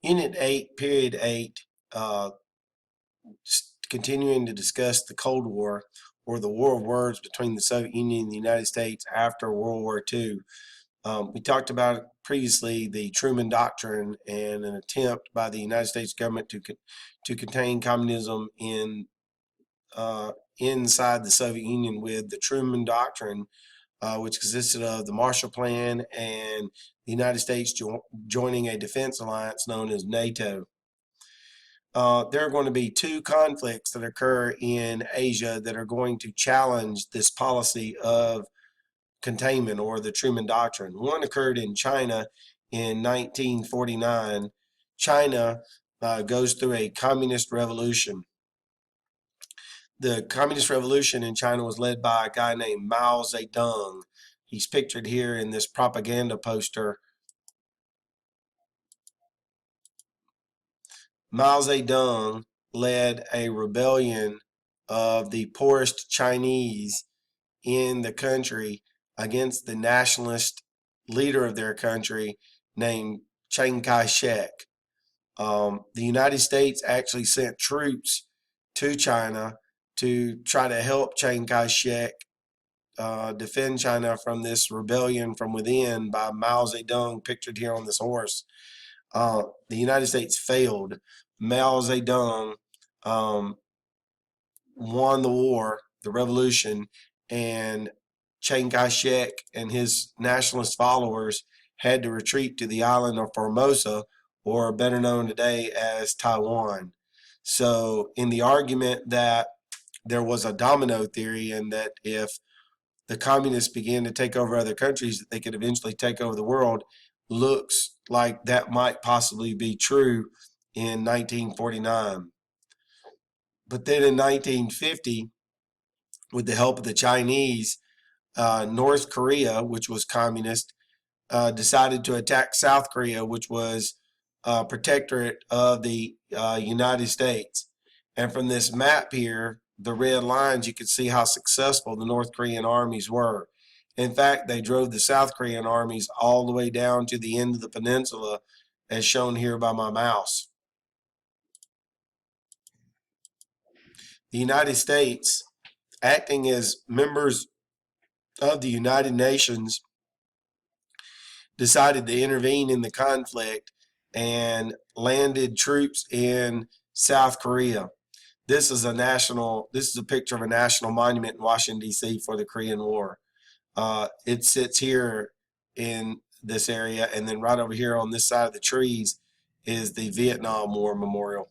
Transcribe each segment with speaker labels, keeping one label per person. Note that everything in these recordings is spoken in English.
Speaker 1: Unit 8, Period 8, continuing to discuss the Cold War, or the war of words between the Soviet Union and the United States after World War II. We talked about previously the Truman Doctrine and an attempt by the United States government to contain communism inside the Soviet Union with the Truman Doctrine, which consisted of the Marshall Plan and the United States joining a defense alliance known as NATO. There are going to be two conflicts that occur in Asia that are going to challenge this policy of containment, or the Truman Doctrine. One occurred in China in 1949. China goes through a communist revolution. The communist revolution in China was led by a guy named Mao Zedong. He's pictured here in this propaganda poster. Mao Zedong led a rebellion of the poorest Chinese in the country against the nationalist leader of their country named Chiang Kai-shek. The United States actually sent troops to China to try to help Chiang Kai-shek defend China from this rebellion from within by Mao Zedong, pictured here on this horse. The United States failed. Mao Zedong won the war, the revolution, and Chiang Kai-shek and his nationalist followers had to retreat to the island of Formosa, or better known today as Taiwan. So, in the argument that there was a domino theory, and that if the communists began to take over other countries, that they could eventually take over the world, looks like that might possibly be true in 1949. But then in 1950, with the help of the Chinese, North Korea, which was communist, decided to attack South Korea, which was protectorate of the United States. And from this map here, the red lines, you can see how successful the North Korean armies were. In fact, they drove the South Korean armies all the way down to the end of the peninsula, as shown here by my mouse. The United States, acting as members of the United Nations, decided to intervene in the conflict and landed troops in South Korea. This is a picture of a national monument in Washington, D.C. for the Korean War. It sits here in this area, and then right over here on this side of the trees is the Vietnam War Memorial.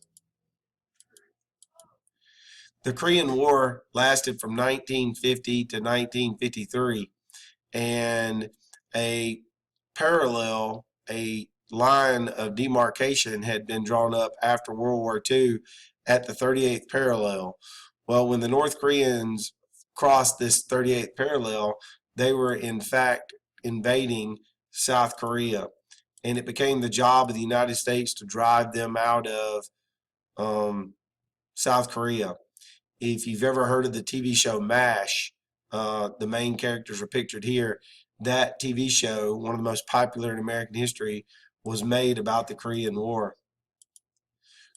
Speaker 1: The Korean War lasted from 1950 to 1953, and a a line of demarcation had been drawn up after World War II at the 38th parallel. Well, when the North Koreans crossed this 38th parallel, they were in fact invading South Korea, and it became the job of the United States to drive them out of South Korea. If you've ever heard of the TV show MASH, the main characters are pictured here. That TV show, one of the most popular in American history, was made about the Korean War.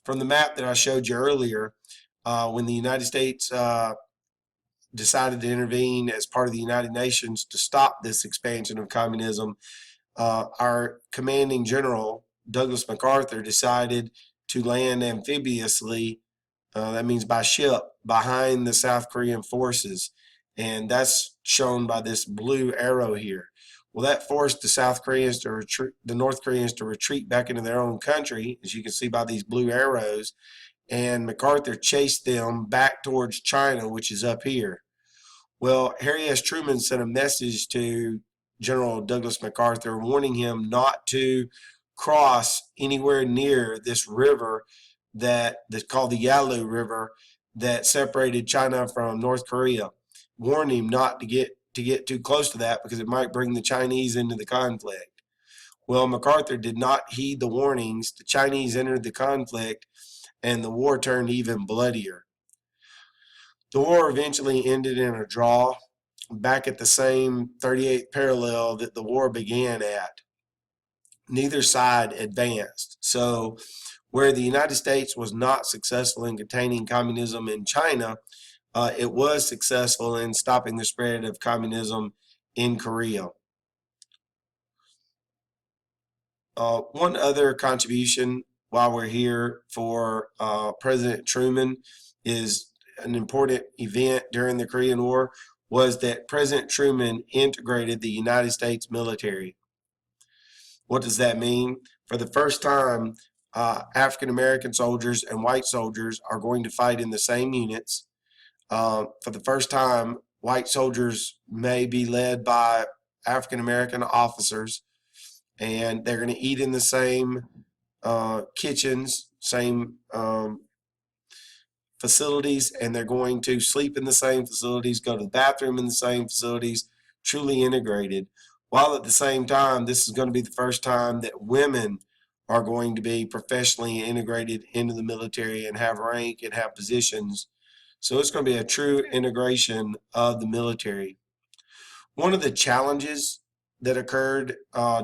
Speaker 1: From the map that I showed you earlier, when the United States decided to intervene as part of the United Nations to stop this expansion of communism, our commanding general, Douglas MacArthur, decided to land amphibiously, that means by ship, behind the South Korean forces. And that's shown by this blue arrow here. Well, that forced the North Koreans to retreat back into their own country, as you can see by these blue arrows. And MacArthur chased them back towards China, which is up here. Well, Harry S. Truman sent a message to General Douglas MacArthur warning him not to cross anywhere near this river that's called the Yalu River, that separated China from North Korea. Warned him not to get too close to that, because it might bring the Chinese into the conflict. Well, MacArthur did not heed the warnings. The Chinese entered the conflict, and the war turned even bloodier. The war eventually ended in a draw, back at the same 38th parallel that the war began at. neither side advanced. So, where the United States was not successful in containing communism in China, it was successful in stopping the spread of communism in Korea. One other contribution while we're here for President Truman is an important event during the Korean War was that President Truman integrated the United States military. What does that mean? For the first time, African American soldiers and white soldiers are going to fight in the same units. For the first time, white soldiers may be led by African American officers, and they're going to eat in the same kitchens, same facilities, and they're going to sleep in the same facilities, go to the bathroom in the same facilities, truly integrated. While at the same time, this is going to be the first time that women are going to be professionally integrated into the military and have rank and have positions. So it's going to be a true integration of the military. One of the challenges that occurred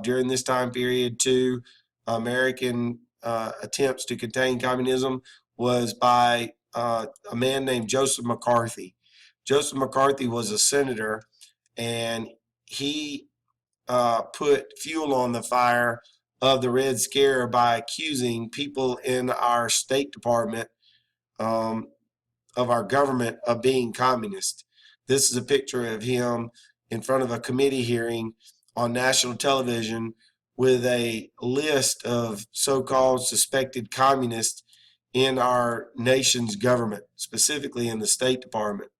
Speaker 1: during this time period to American attempts to contain communism was by a man named Joseph McCarthy. Joseph McCarthy was a senator, and he put fuel on the fire of the Red Scare by accusing people in our State Department um, of our government of being communist. This is a picture of him in front of a committee hearing on national television with a list of so-called suspected communists in our nation's government, specifically in the State Department.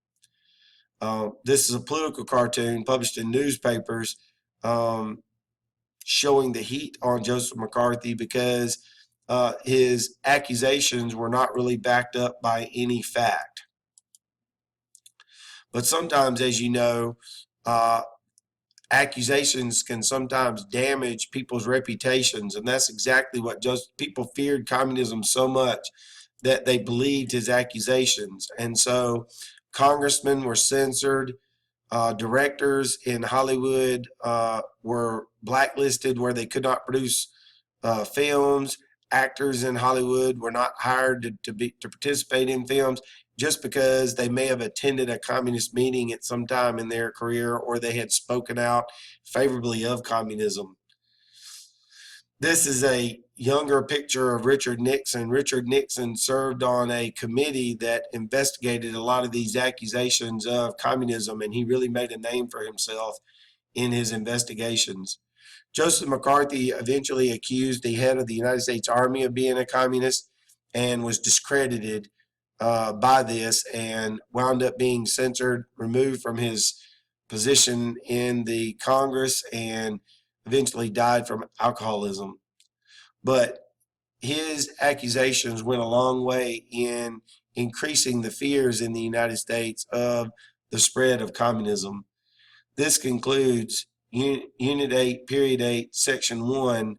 Speaker 1: This is a political cartoon published in newspapers showing the heat on Joseph McCarthy because his accusations were not really backed up by any fact. But sometimes, as you know, accusations can sometimes damage people's reputations, and that's exactly what just people feared communism so much that they believed his accusations. And so congressmen were censored, directors in Hollywood were blacklisted where they could not produce films. Actors in Hollywood were not hired to participate in films just because they may have attended a communist meeting at some time in their career or they had spoken out favorably of communism. This is a younger picture of Richard Nixon. Richard Nixon served on a committee that investigated a lot of these accusations of communism, and he really made a name for himself in his investigations. Joseph McCarthy eventually accused the head of the United States Army of being a communist and was discredited by this and wound up being censored, removed from his position in the Congress, and eventually died from alcoholism. But his accusations went a long way in increasing the fears in the United States of the spread of communism. This concludes Unit 8, Period 8, Section 1,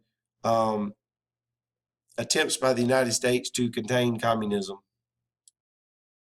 Speaker 1: attempts by the United States to contain communism.